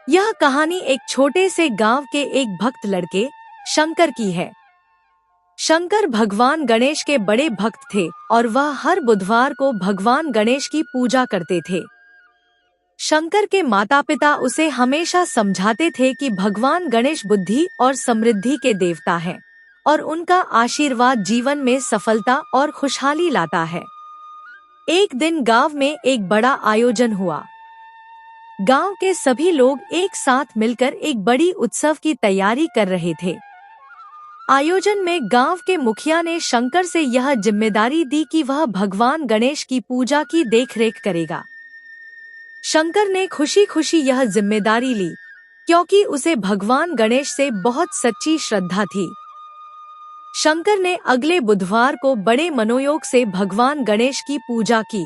यह कहानी एक छोटे से गांव के एक भक्त लड़के शंकर की है। शंकर भगवान गणेश के बड़े भक्त थे और वह हर बुधवार को भगवान गणेश की पूजा करते थे। शंकर के माता पिता उसे हमेशा समझाते थे कि भगवान गणेश बुद्धि और समृद्धि के देवता हैं और उनका आशीर्वाद जीवन में सफलता और खुशहाली लाता है। एक दिन गांव में एक बड़ा आयोजन हुआ। गांव के सभी लोग एक साथ मिलकर एक बड़ी उत्सव की तैयारी कर रहे थे। आयोजन में गांव के मुखिया ने शंकर से यह जिम्मेदारी दी कि वह भगवान गणेश की पूजा की देखरेख करेगा। शंकर ने खुशी खुशी यह जिम्मेदारी ली क्योंकि उसे भगवान गणेश से बहुत सच्ची श्रद्धा थी। शंकर ने अगले बुधवार को बड़े मनोयोग से भगवान गणेश की पूजा की।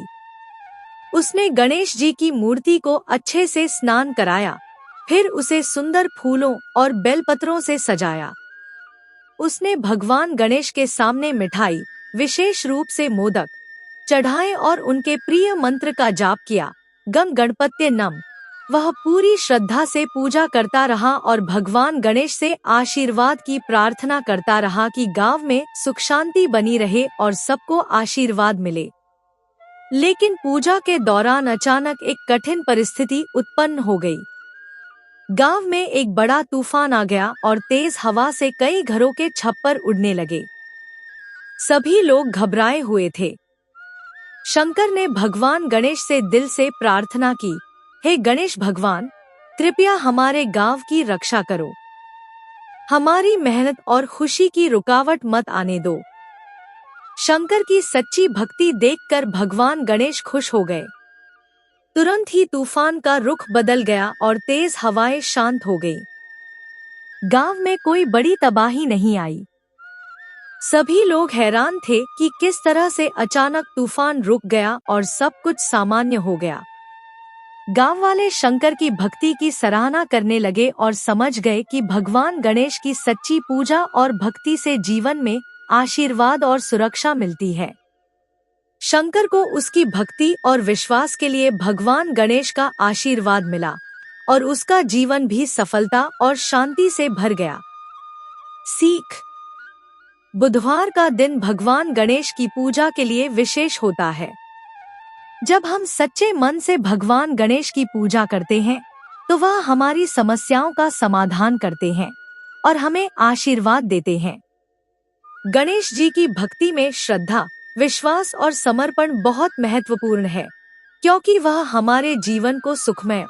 उसने गणेश जी की मूर्ति को अच्छे से स्नान कराया, फिर उसे सुंदर फूलों और बेलपत्रों से सजाया। उसने भगवान गणेश के सामने मिठाई, विशेष रूप से मोदक, चढ़ाए और उनके प्रिय मंत्र का जाप किया, गम गणपत्य नम। वह पूरी श्रद्धा से पूजा करता रहा और भगवान गणेश से आशीर्वाद की प्रार्थना करता रहा कि गांव में सुख शांति बनी रहे और सबको आशीर्वाद मिले। लेकिन पूजा के दौरान अचानक एक कठिन परिस्थिति उत्पन्न हो गई। गांव में एक बड़ा तूफान आ गया और तेज हवा से कई घरों के छप्पर उड़ने लगे। सभी लोग घबराए हुए थे। शंकर ने भगवान गणेश से दिल से प्रार्थना की, हे गणेश भगवान, कृपया हमारे गांव की रक्षा करो। हमारी मेहनत और खुशी की रुकावट मत आने दो। शंकर की सच्ची भक्ति देखकर भगवान गणेश खुश हो गए। तुरंत ही तूफान का रुख बदल गया और तेज हवाएं शांत हो गई। गांव में कोई बड़ी तबाही नहीं आई। सभी लोग हैरान थे कि किस तरह से अचानक तूफान रुक गया और सब कुछ सामान्य हो गया। गांव वाले शंकर की भक्ति की सराहना करने लगे और समझ गए कि भगवान गणेश की सच्ची पूजा और भक्ति से जीवन में आशीर्वाद और सुरक्षा मिलती है। शंकर को उसकी भक्ति और विश्वास के लिए भगवान गणेश का आशीर्वाद मिला और उसका जीवन भी सफलता और शांति से भर गया। सीख: बुधवार का दिन भगवान गणेश की पूजा के लिए विशेष होता है। जब हम सच्चे मन से भगवान गणेश की पूजा करते हैं तो वह हमारी समस्याओं का समाधान करते हैं और हमें आशीर्वाद देते हैं। गणेश जी की भक्ति में श्रद्धा, विश्वास और समर्पण बहुत महत्वपूर्ण है क्योंकि वह हमारे जीवन को सुखमय